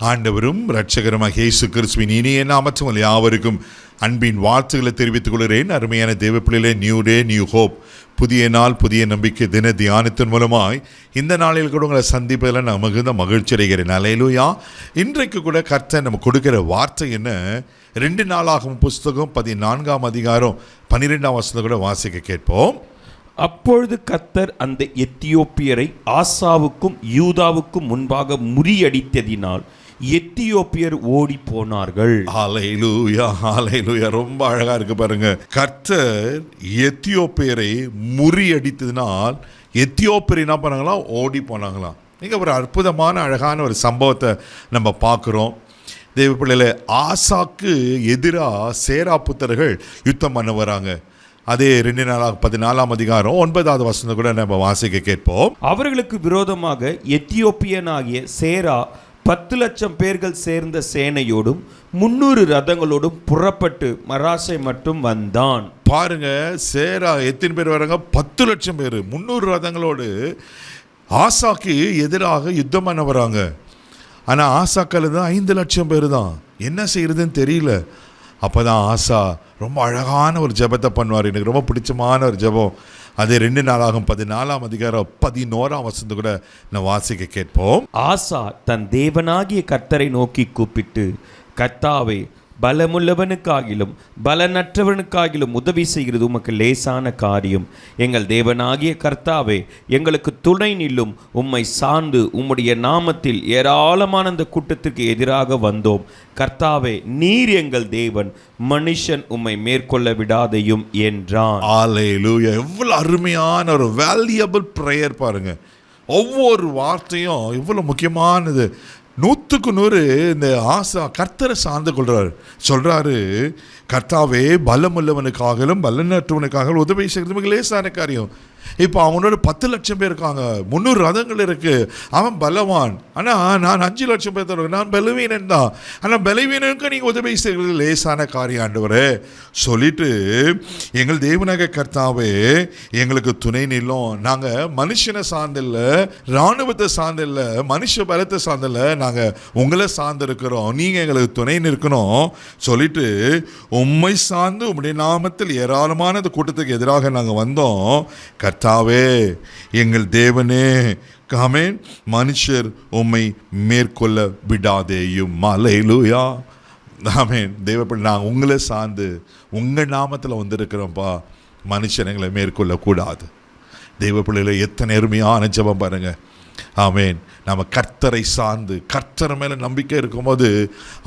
ஆண்டவரும் இரட்சகருமாக இயேசு கிறிஸ்துவின் இனிய நாமத்தில் யாவருக்கும் அன்பின் வாழ்த்துக்களை தெரிவித்துக் கொள்கிறேன். அருமையான தேவ பிள்ளைகளே, நியூ டே நியூ ஹோப், புதிய நாள் புதிய நம்பிக்கை தின தியானத்தின் மூலமாய் இந்த நாளில் கூட உங்களை சந்திப்பதில் நான் மிகுந்த மகிழ்ச்சி அடைகிறேன். அல்லேலூயா. இன்றைக்கு கூட கர்த்தர் நம்ம கொடுக்கிற வார்த்தை என்ன? 2 நாளாகும் புஸ்தகம் 14ஆம் அதிகாரம் 12ஆம் வசனத்தை கூட வாசிக்க கேட்போம். அப்பொழுது கர்த்தர் அந்த எத்தியோப்பியரை ஆசாவுக்கும் யூதாவுக்கும் முன்பாக முறியடித்ததினால் எத்தியோப்பியர் ஓடி போனார்கள். ஹல்லேலூயா, ஹல்லேலூயா. ரொம்ப அழகா இருக்கு பாருங்க. கர்த்தர் எத்தியோப்பியரை முறியடித்ததினால் எத்தியோப்பியர் என்ன பண்ணாங்களாம்? ஓடி போனாங்களாம். இங்க ஒரு அற்புதமான அழகான ஒரு சம்பவத்தை நம்ம பார்க்குறோம். தேவ பிள்ளைகளே, ஆசாக்கு எதிராக சேரா புத்திரர்கள் யுத்தம் பண்ண வராங்க. அதே 2 நாளாக 14ஆம் அதிகாரம் 9வது வசனத்தை கூட நம்ம வாசிக்க கேட்போம். அவர்களுக்கு விரோதமாக எத்தியோப்பியனாகிய சேரா 10 லட்சம் பேர்கள் சேர்ந்த சேனையோடும் 300 ரதங்களோடும் புறப்பட்டு மராசை மட்டும் வந்தான். பாருங்க, சேரா எத்தனை பேர் வராங்க? 10 லட்சம் பேர் 300 ரதங்களோடு ஆசாக்கு எதிராக யுத்தம் பண்ண வராங்க. ஆனால் ஆசாக்கள் தான் 5 லட்சம் பேர் தான். என்ன செய்யறதுன்னு தெரியல. அப்போ தான் ஆசா ரொம்ப அழகான ஒரு ஜெபத்தை பண்ணுவார். எனக்கு ரொம்ப பிடிச்சமான ஒரு ஜெபம். அது 2 நாளாகும் 14ஆம் அதிகாரம் 11ஆம் வசனத்தை கூட நான் வாசிக்க கேட்போம். ஆசா தன் தேவனாகிய கர்த்தரை நோக்கி கூப்பிட்டு, கர்த்தாவே, பலமுள்ளவனுக்காகிலும் பலனற்றவனுக்காகிலும் உதவி செய்கிறது உமக்கு லேசான காரியம். எங்கள் தேவனாகிய கர்த்தாவே, எங்களுக்கு துணை நில்லும். உம்மை சார்ந்து உம்முடைய நாமத்தில் ஏராளமான அந்த கூட்டத்திற்கு எதிராக வந்தோம். கர்த்தாவே, நீர் எங்கள் தேவன், மனுஷன் உம்மை மேற்கொள்ள விடாதையும் என்றான். அல்லேலூயா. எவ்வளவு அருமையான ஒரு வேல்யூபிள் பிரேயர் பாருங்க. ஒவ்வொரு வார்த்தையும் எவ்வளவு முக்கியமானது. 100க்கு 100 இந்த ஆசா கர்த்தரை சார்ந்து கொள்றாரு. சொல்றாரு, கர்த்தாவே, பலமுள்ளவனுக்காகலும் பலனற்றவனுக்காக உதவி செய்கிறது மிக லேசான காரியம். இப்போ அவனோட 10 லட்சம் பேர் இருக்காங்க, 300 ரதங்கள் இருக்கு. அவன் பலவான். ஆனால் நான் 5 லட்சம் பேர் தருவேன். நான் பலவீனன் தான். ஆனால் பலவீனனுக்கு நீங்கள் உதவி செய்கிறது லேசான காரியம் ஆண்டவரே சொல்லிட்டு, எங்கள் தேவனாக கர்த்தாவே, எங்களுக்கு துணை நில்லும். நாங்கள் மனுஷனை சார்ந்தில்ல, இராணுவத்தை சார்ந்தில்ல, மனுஷ பலத்தை சார்ந்தில்ல, நாங்கள் உங்களை சார்ந்து இருக்கிறோம். நீங்கள் எங்களுக்கு துணை நிற்கணும் சொல்லிட்டு, உம்மை சார்ந்து உம்முடைய நாமத்தில் ஏராளமான அந்த கூட்டத்துக்கு எதிராக நாங்கள் வந்தோம். கர்த்தாவே, எங்கள் தேவனே, ஆமென், மனுஷர் உம்மை மேற்கொள்ள விடாதேயும். அல்லேலூயா. ஆமென். தேவப்படி, நான் உங்களை சார்ந்து உங்கள் நாமத்தில் வந்திருக்கிறோம்ப்பா. மனுஷன் எங்களை மேற்கொள்ளக்கூடாது. தெய்வ பிள்ளைகளை எத்தனை அருமையான ஜெபம் பாருங்க. ஆமென். நம்ம கர்த்தரை சார்ந்து கர்த்தர் மேலே நம்பிக்கை இருக்கும்போது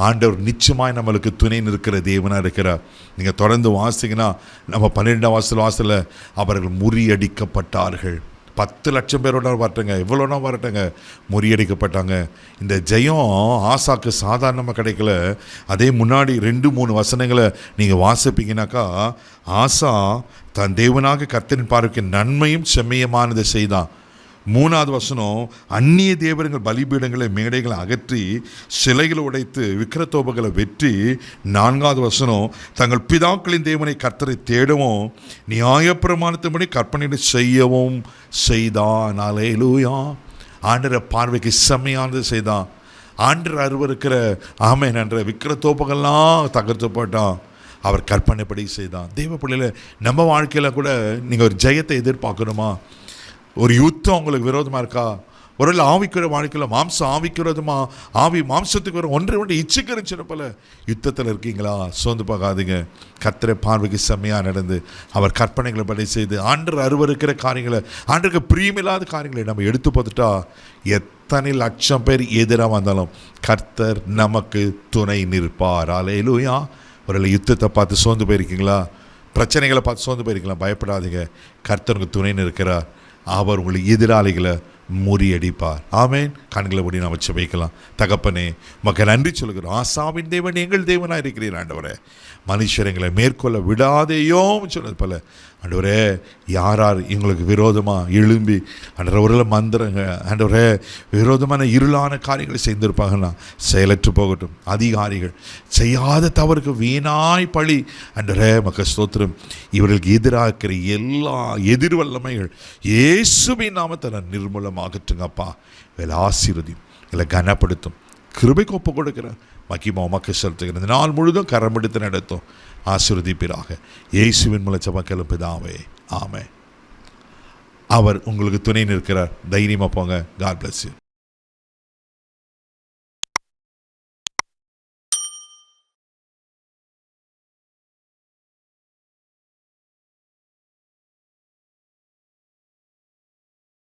ஆண்டவர் நிச்சயமாய் நம்மளுக்கு துணை நிற்கிற தேவனாக இருக்கிறார். நீங்கள் தொடர்ந்து வாசிங்கன்னா நம்ம 12ஆம் வாசலில் அவர்கள் முறியடிக்கப்பட்டார்கள். 10 லட்சம் பேரோட வரட்டுங்க, எவ்வளோனா வரட்டுங்க, முறியடிக்கப்பட்டாங்க. இந்த ஜெயம் ஆசாக்கு சாதாரணமாக கிடைக்கல. அதே முன்னாடி 2-3 வசனங்களை நீங்கள் வாசிப்பீங்கன்னாக்கா, ஆசா தன் தேவனாக கர்த்தரின் பார்வைக்கு நன்மையும் செம்மையுமானதை செய்தான். 3வது வசனம், அந்நிய தேவர்கள் பலிபீடங்களை மேடைகளை அகற்றி சிலைகளை உடைத்து விக்கிரத்தோபங்களை வெற்றி. 4வது வசனம், தங்கள் பிதாக்களின் தேவனை கர்த்தரை தேடவும் நியாயப்பிரமாணத்தின்படி கற்பனை செய்யவும் செய்தான். அல்லேலூயா. ஆண்டவருடைய பார்வைக்கு செம்மையானது செய்தான். ஆண்டவர் அருவருக்கிற ஆமென் என்ற விக்கிரத்தோப்பங்கள்லாம் தகர்த்து போட்டான். அவர் கற்பனைப்படி செய்தான். தெய்வ பிள்ளையில நம்ம வாழ்க்கையில் கூட நீங்கள் ஒரு ஜெயத்தை எதிர்பார்க்கணுமா? ஒரு யுத்தம் உங்களுக்கு விரோதமாக இருக்கா? ஒரு ஆவிக்கிற வாழ்க்கையில் மாம்சம் ஆவிக்கு விரோதமா, ஆவி மாம்சத்துக்கு வரும் ஒன்றை இச்சுக்கரிச்சிட போல யுத்தத்தில் இருக்கீங்களா? சோர்ந்து பார்க்காதீங்க. கர்த்தரை பார்வைக்கு செம்மையாக நடந்து அவர் கற்பனைகளை படி செய்து ஆண்டவர் அருவருக்கிற காரியங்களை, ஆண்டருக்கு பிரியமில்லாத காரியங்களை நம்ம எடுத்து பார்த்துட்டா எத்தனை லட்சம் பேர் எதிராக வந்தாலும் கர்த்தர் நமக்கு துணை நிற்பார். அல்லேலூயா. ஒரு யுத்தத்தை பார்த்து சோர்ந்து போயிருக்கீங்களா? பிரச்சனைகளை பார்த்து சோர்ந்து போயிருக்கீங்களா? பயப்படாதீங்க. கர்த்தருக்கு துணை நிற்கிறார். அவர் உங்களுக்கு எதிராளிகளை முறியடிப்பார். ஆமென். கண்களை மூடி நாம் ஜெபிக்கலாம். தகப்பனே, மக்கள் நன்றி சொல்கிறோம். ஆசாவின் தேவன் எங்கள் தேவனாக இருக்கிறீர் ஆண்டவரே. மனுஷர் எங்களை மேற்கொள்ள விடாதேயோன்னு சொன்னது போல ஆண்டவரே, யார் யார் எங்களுக்கு விரோதமாக எழும்பி ஆண்டவரை மந்திரங்க ஆண்டவரே விரோதமான இருளான காரியங்களை செய்திருப்பாங்கன்னா செயலற்று போகட்டும். அதிகாரிகள் செய்யாத தவறுக்கு வீணாய் பழி ஆண்டவரே மக்கள் ஸ்தோத்திரம். இவர்களுக்கு எதிராக இருக்கிற எல்லா எதிர் வல்லமைகள் இயேசுவின் நாமத்தை நான் நிர்மூலமாகட்டுங்கப்பா. வேலை ஆசீர்வதியும், இல்லை கனப்படுத்தும். கிருபைக்கு ஒப்பு கொடுக்கிறேன். மகிமா உமக்கு செலுத்துகிறேன். இந்த நாள் முழுதும் கரம் எடுத்து நடத்தும், ஆசீர்வதிப்பீராக. இயேசுவின் மூலம் ஜெபம் பிதாவே, ஆமென். அவர் உங்களுக்கு துணை நிற்கிறார். தைரியமாக போங்க. God bless you.